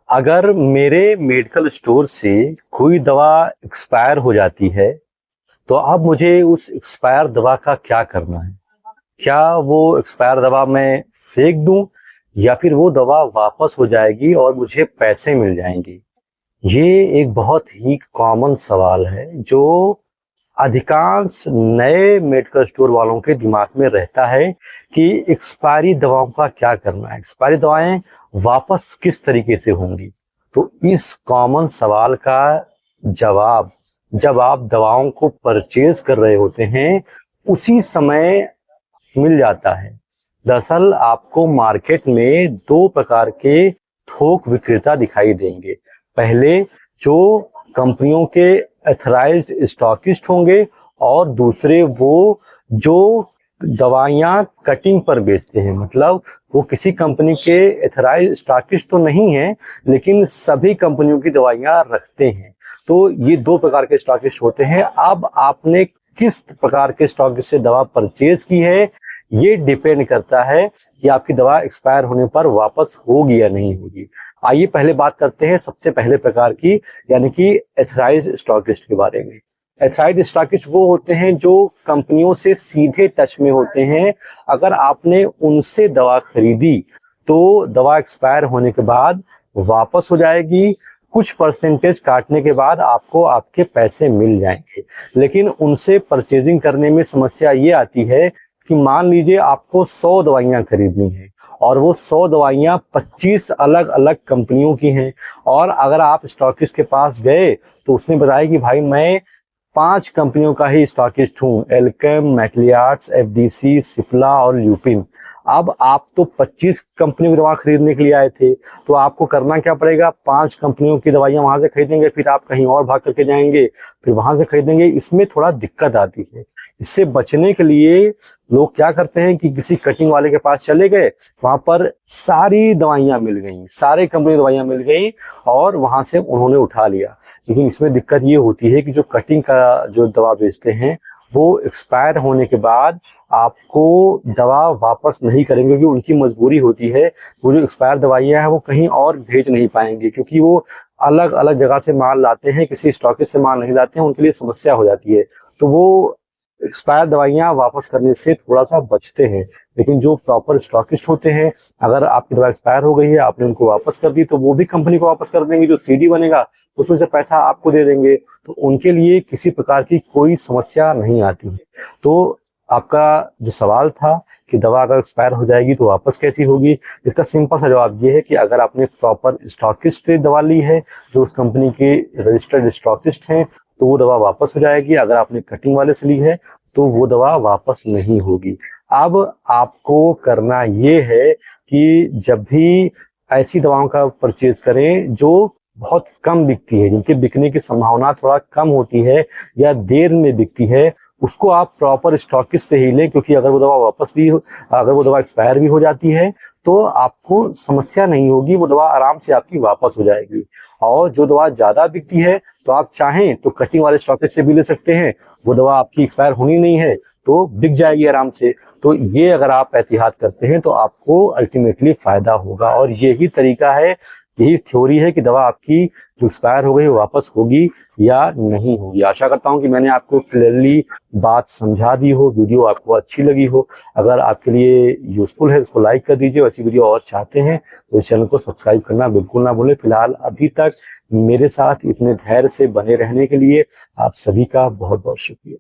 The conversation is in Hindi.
अगर मेरे मेडिकल स्टोर से कोई दवा एक्सपायर हो जाती है, तो अब मुझे उस एक्सपायर दवा का क्या करना है? क्या वो एक्सपायर दवा मैं फेंक दूं या फिर वो दवा वापस हो जाएगी और मुझे पैसे मिल जाएंगे? ये एक बहुत ही कॉमन सवाल है जो अधिकांश नए मेडिकल स्टोर वालों के दिमाग में रहता है कि एक्सपायरी दवाओं का क्या करना है, एक्सपायरी दवाएं वापस किस तरीके से होंगी। तो इस कॉमन सवाल का जवाब जब आप दवाओं को परचेज कर रहे होते हैं उसी समय मिल जाता है। दरअसल आपको मार्केट में दो प्रकार के थोक विक्रेता दिखाई देंगे। पहले जो कंपनियों के एथराइज्ड स्टॉकिस्ट होंगे और दूसरे वो जो दवाइयां कटिंग पर बेचते हैं, मतलब वो किसी कंपनी के एथराइज्ड स्टॉकिस्ट तो नहीं है लेकिन सभी कंपनियों की दवाइयां रखते हैं। तो ये दो प्रकार के स्टॉकिस्ट होते हैं। अब आपने किस प्रकार के स्टॉकिस्ट से दवा परचेज की है ये डिपेंड करता है कि आपकी दवा एक्सपायर होने पर वापस होगी या नहीं होगी। आइए पहले बात करते हैं सबसे पहले प्रकार की, यानी कि एथराइज्ड स्टॉकिस्ट के बारे में। एथराइज्ड स्टॉकिस्ट वो होते हैं जो कंपनियों से सीधे टच में होते हैं। अगर आपने उनसे दवा खरीदी तो दवा एक्सपायर होने के बाद वापस हो जाएगी, कुछ परसेंटेज काटने के बाद आपको आपके पैसे मिल जाएंगे। लेकिन उनसे परचेजिंग करने में समस्या ये आती है कि मान लीजिए आपको 100 दवाइयां खरीदनी है और वो 100 दवाइयां 25 अलग अलग कंपनियों की हैं, और अगर आप स्टॉकिस्ट के पास गए तो उसने बताया कि भाई मैं 5 कंपनियों का ही स्टॉकिस्ट हूँ, एल्केम, मैक्लियार्ड्स, एफडीसी, सिप्ला और ल्यूपिन। अब आप तो 25 कंपनियों की दवा खरीदने के लिए आए थे, तो आपको करना क्या पड़ेगा? 5 कंपनियों की दवाइयां वहां से खरीदेंगे, फिर आप कहीं और भाग करके जाएंगे, फिर वहां से खरीदेंगे। इसमें थोड़ा दिक्कत आती है। इससे बचने के लिए लोग क्या करते हैं कि किसी कटिंग वाले के पास चले गए, वहां पर सारी दवाइयां मिल गई, सारे कंपनी की दवाइयां मिल गई और वहां से उन्होंने उठा लिया। लेकिन इसमें दिक्कत ये होती है कि जो कटिंग का जो दवा बेचते हैं वो एक्सपायर होने के बाद आपको दवा वापस नहीं करेंगे, क्योंकि उनकी मजबूरी होती है। वो जो एक्सपायर दवाइयां हैं वो कहीं और भेज नहीं पाएंगे, क्योंकि वो अलग अलग जगह से माल लाते हैं, किसी स्टॉकिस्ट से माल नहीं लाते हैं, उनके लिए समस्या हो जाती है। तो वो एक्सपायर दवाइयां वापस करने से थोड़ा सा बचते हैं। लेकिन जो प्रॉपर स्टॉकिस्ट होते हैं, अगर आपकी दवा एक्सपायर हो गई है, आपने उनको वापस कर दी, तो वो भी कंपनी को वापस कर देंगे। जो सीडी बनेगा उसमें से पैसा आपको दे देंगे, तो उनके लिए किसी प्रकार की कोई समस्या नहीं आती है। तो आपका जो सवाल था कि दवा अगर एक्सपायर हो जाएगी तो वापस कैसी होगी, इसका सिंपल सा जवाब ये है कि अगर आपने प्रॉपर स्टॉकिस्ट से दवा ली है, जो उस कंपनी के रजिस्टर्ड स्टॉकिस्ट हैं, तो वो दवा वापस हो जाएगी। अगर आपने कटिंग वाले से ली है तो वो दवा वापस नहीं होगी। अब आपको करना ये है कि जब भी ऐसी दवाओं का परचेज करें जो बहुत कम बिकती है, जिनके बिकने की संभावना थोड़ा कम होती है या देर में बिकती है, उसको आप प्रॉपर स्टॉकिस्ट से ही लें। क्योंकि अगर वो दवा अगर वो दवा एक्सपायर भी हो जाती है तो आपको समस्या नहीं होगी, वो दवा आराम से आपकी वापस हो जाएगी। और जो दवा ज्यादा बिकती है तो आप चाहें तो कटिंग वाले स्टॉकिस्ट से भी ले सकते हैं, वो दवा आपकी एक्सपायर होनी नहीं है तो बिक जाएगी आराम से। तो ये अगर आप एहतियात करते हैं तो आपको अल्टीमेटली फायदा होगा। और यही तरीका है, यही थ्योरी है कि दवा आपकी जो एक्सपायर हो गई वो वापस होगी या नहीं होगी। आशा करता हूं कि मैंने आपको क्लियरली बात समझा दी हो, वीडियो आपको अच्छी लगी हो। अगर आपके लिए यूजफुल है उसको लाइक कर दीजिए। ऐसी वीडियो और चाहते हैं तो इस चैनल को सब्सक्राइब करना बिल्कुल ना भूलें। फिलहाल अभी तक मेरे साथ इतने धैर्य से बने रहने के लिए आप सभी का बहुत बहुत शुक्रिया।